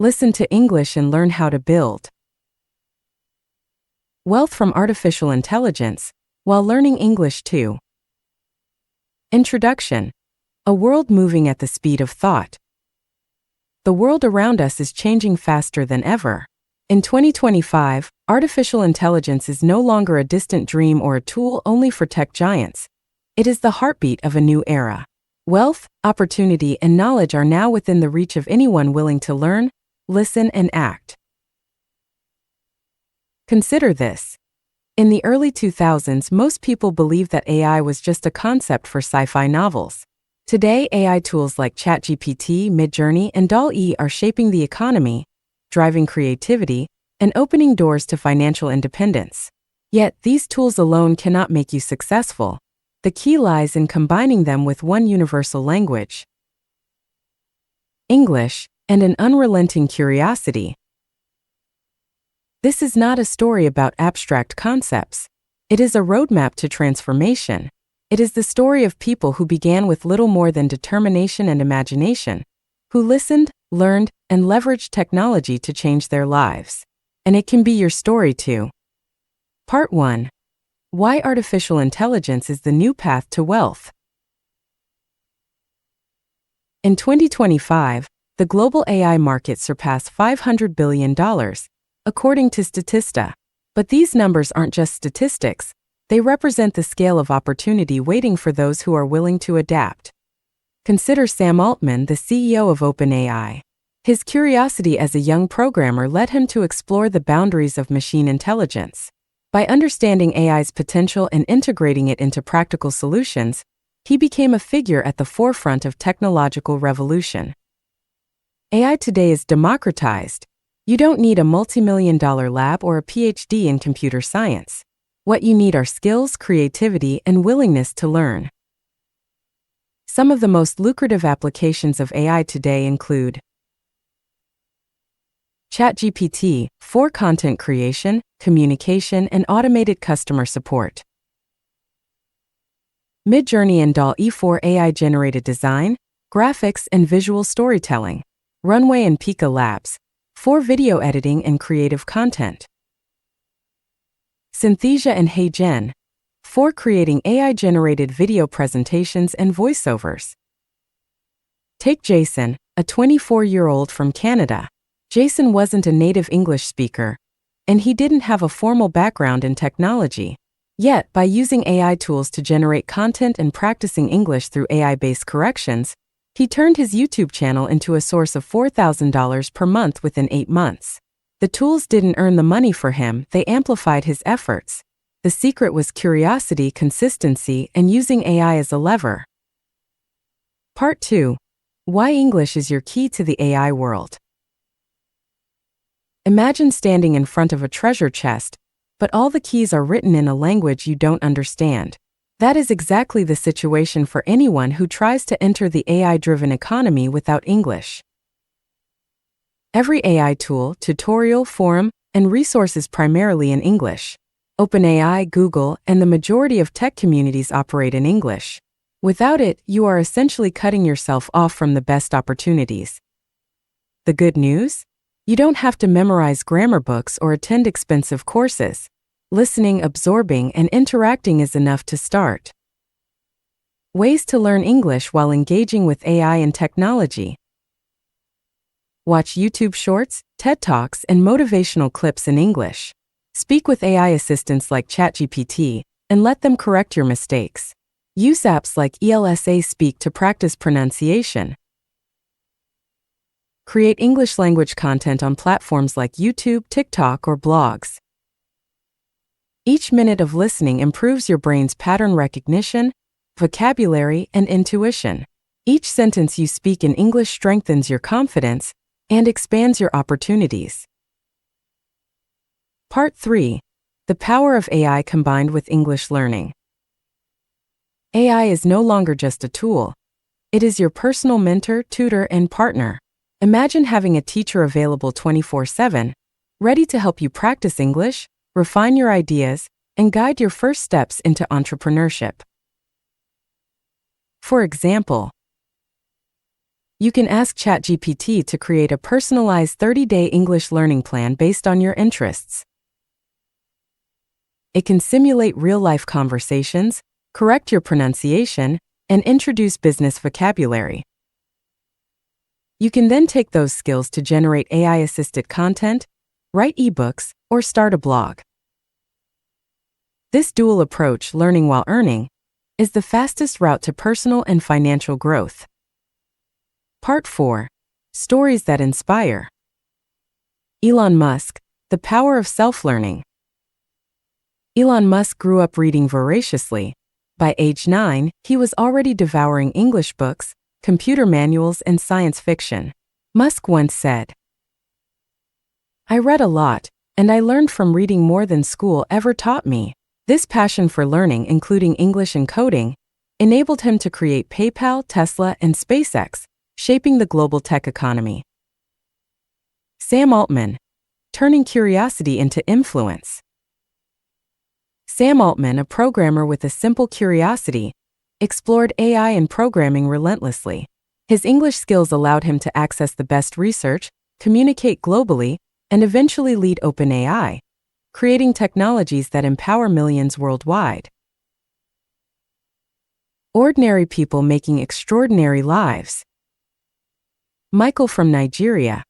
Listen to English and learn how to build wealth from artificial intelligence while learning English too. Introduction. A world moving at the speed of thought. The world around us is changing faster than ever. In 2025, artificial intelligence is no longer a distant dream or a tool only for tech giants. It is the heartbeat of a new era. Wealth, opportunity, and knowledge are now within the reach of anyone willing to learn, listen, and act. Consider this. In the early 2000s, most people believed that AI was just a concept for sci-fi novels. Today, AI tools like ChatGPT, Midjourney, and DALL-E are shaping the economy, driving creativity, and opening doors to financial independence. Yet, these tools alone cannot make you successful. The key lies in combining them with one universal language, English, and an unrelenting curiosity. This is not a story about abstract concepts. It is a roadmap to transformation. It is the story of people who began with little more than determination and imagination, who listened, learned, and leveraged technology to change their lives. And it can be your story too. Part 1. Why artificial intelligence is the new path to wealth. In 2025, the global AI market surpassed $500 billion, according to Statista. But these numbers aren't just statistics. They represent the scale of opportunity waiting for those who are willing to adapt. Consider Sam Altman, the CEO of OpenAI. His curiosity as a young programmer led him to explore the boundaries of machine intelligence. By understanding AI's potential and integrating it into practical solutions, he became a figure at the forefront of technological revolution. AI today is democratized. You don't need a multi-million-dollar lab or a PhD in computer science. What you need are skills, creativity, and willingness to learn. Some of the most lucrative applications of AI today include ChatGPT for content creation, communication, and automated customer support. Midjourney and DALL-E for AI-generated design, graphics, and visual storytelling. Runway and Pika Labs for video editing and creative content. Synthesia and HeyGen for creating AI-generated video presentations and voiceovers. Take Jason, a 24-year-old from Canada. Jason wasn't a native English speaker, and he didn't have a formal background in technology. Yet, by using AI tools to generate content and practicing English through AI-based corrections, he turned his YouTube channel into a source of $4,000 per month within 8 months. The tools didn't earn the money for him, they amplified his efforts. The secret was curiosity, consistency, and using AI as a lever. Part 2. Why English is your key to the AI world. Imagine standing in front of a treasure chest, but all the keys are written in a language you don't understand. That is exactly the situation for anyone who tries to enter the AI-driven economy without English. Every AI tool, tutorial, forum, and resource is primarily in English. OpenAI, Google, and the majority of tech communities operate in English. Without it, you are essentially cutting yourself off from the best opportunities. The good news? You don't have to memorize grammar books or attend expensive courses. Listening, absorbing, and interacting is enough to start. Ways to learn English while engaging with AI and technology. Watch YouTube Shorts, TED Talks, and motivational clips in English. Speak with AI assistants like ChatGPT, and let them correct your mistakes. Use apps like ELSA Speak to practice pronunciation. Create English language content on platforms like YouTube, TikTok, or blogs. Each minute of listening improves your brain's pattern recognition, vocabulary, and intuition. Each sentence you speak in English strengthens your confidence and expands your opportunities. Part 3. The power of AI combined with English learning. AI is no longer just a tool. It is your personal mentor, tutor, and partner. Imagine having a teacher available 24/7, ready to help you practice English, refine your ideas, and guide your first steps into entrepreneurship. For example, You can ask ChatGPT to create a personalized 30-day English learning plan based on your interests. It can simulate real-life conversations, correct your pronunciation, and introduce business vocabulary. You can then take those skills to generate AI-assisted content, write ebooks, or start a blog. This dual approach, learning while earning, is the fastest route to personal and financial growth. Part 4. Stories that inspire. Elon Musk, the power of self-learning. Elon Musk grew up reading voraciously. By age 9, he was already devouring English books, computer manuals, and science fiction. Musk once said, "I read a lot, and I learned from reading more than school ever taught me." This passion for learning, including English and coding, enabled him to create PayPal, Tesla, and SpaceX, shaping the global tech economy. Sam Altman, turning curiosity into influence. Sam Altman, a programmer with a simple curiosity, explored AI and programming relentlessly. His English skills allowed him to access the best research, communicate globally, and eventually lead OpenAI, creating technologies that empower millions worldwide. Ordinary people making extraordinary lives. Michael from Nigeria.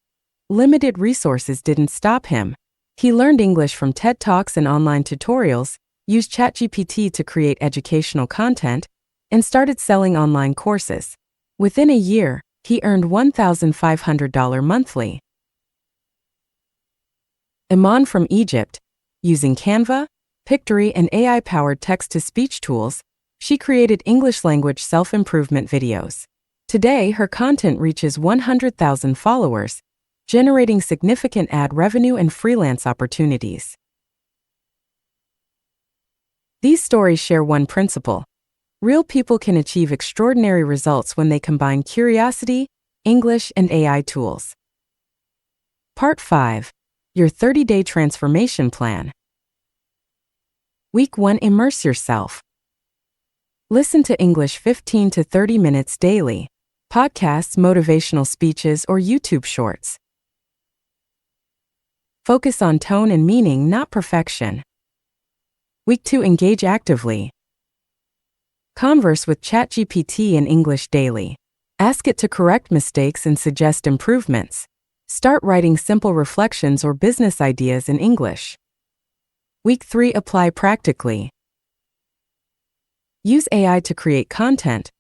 Limited resources didn't stop him. He learned English from TED Talks and online tutorials, used ChatGPT to create educational content, and started selling online courses. Within a year, he earned $1,500 monthly. Iman from Egypt. Using Canva, Pictory, and AI-powered text-to-speech tools, she created English language self-improvement videos. Today, her content reaches 100,000 followers, generating significant ad revenue and freelance opportunities. These stories share one principle: real people can achieve extraordinary results when they combine curiosity, English, and AI tools. Part 5. Your 30-day transformation plan. Week 1. Immerse yourself. Listen to English 15 to 30 minutes daily. Podcasts, motivational speeches, or YouTube shorts. Focus on tone and meaning, not perfection. Week 2. Engage actively. Converse with ChatGPT in English daily. Ask it to correct mistakes and suggest improvements. Start writing simple reflections or business ideas in English. Week 3. Apply practically. Use AI to create content,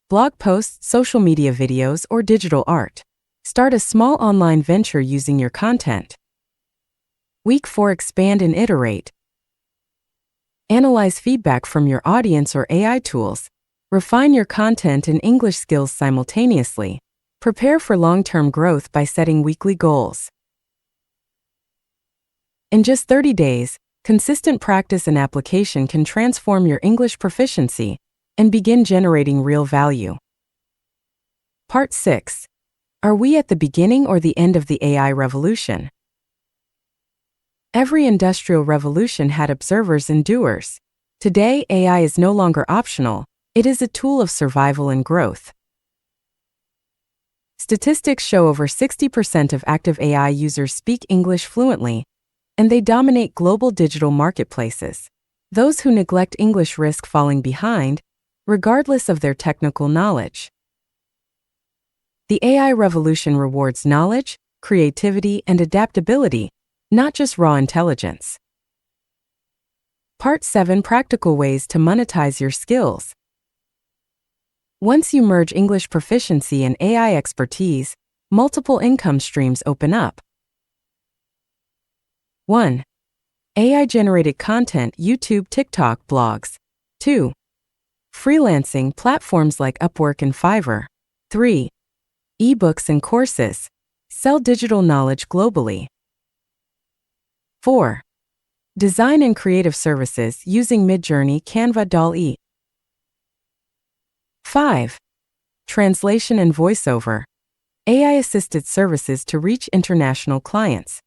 blog posts, social media videos, or digital art. Start a small online venture using your content. Week 4. Expand and iterate. Analyze feedback from your audience or AI tools. Refine your content and English skills simultaneously. Prepare for long-term growth by setting weekly goals. In just 30 days, consistent practice and application can transform your English proficiency and begin generating real value. Part 6. Are we at the beginning or the end of the AI revolution? Every industrial revolution had observers and doers. Today, AI is no longer optional. It is a tool of survival and growth. Statistics show over 60% of active AI users speak English fluently, and they dominate global digital marketplaces. Those who neglect English risk falling behind, regardless of their technical knowledge. The AI revolution rewards knowledge, creativity, and adaptability, not just raw intelligence. Part 7. Practical ways to monetize your skills. Once you merge English proficiency and AI expertise, multiple income streams open up. 1. AI-generated content, YouTube, TikTok, blogs. 2. Freelancing, platforms like Upwork and Fiverr. 3. Ebooks and courses. Sell digital knowledge globally. 4. Design and creative services using Midjourney, Canva, DALL-E. 5. Translation and voiceover. AI-assisted services to reach international clients.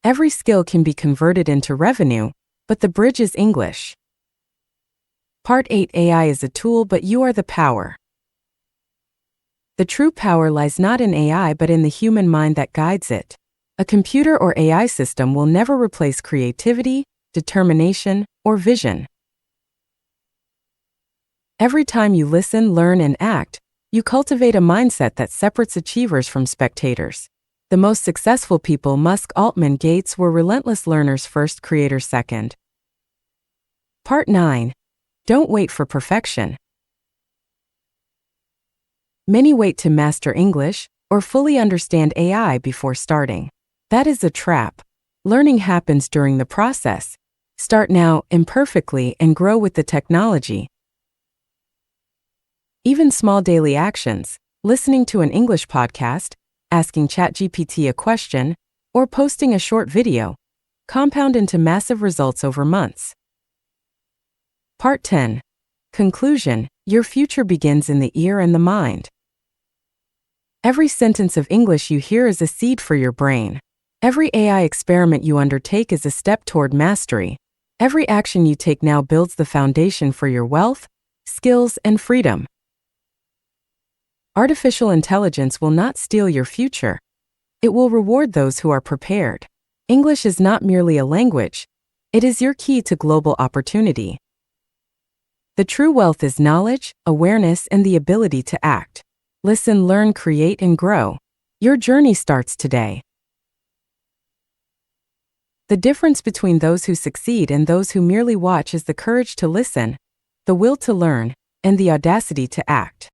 Every skill can be converted into revenue, but the bridge is English. Part 8. AI is a tool, but you are the power. The true power lies not in AI but in the human mind that guides it. A computer or AI system will never replace creativity, determination, or vision. Every time you listen, learn, and act, you cultivate a mindset that separates achievers from spectators. The most successful people, Musk, Altman, Gates, were relentless learners first, creators second. Part 9. Don't wait for perfection. Many wait to master English or fully understand AI before starting. That is a trap. Learning happens during the process. Start now, imperfectly, and grow with the technology. Even small daily actions, listening to an English podcast, asking ChatGPT a question, or posting a short video, compound into massive results over months. Part 10. Conclusion. Your future begins in the ear and the mind. Every sentence of English you hear is a seed for your brain. Every AI experiment you undertake is a step toward mastery. Every action you take now builds the foundation for your wealth, skills, and freedom. Artificial intelligence will not steal your future. It will reward those who are prepared. English is not merely a language. It is your key to global opportunity. The true wealth is knowledge, awareness, and the ability to act. Listen, learn, create, and grow. Your journey starts today. The difference between those who succeed and those who merely watch is the courage to listen, the will to learn, and the audacity to act.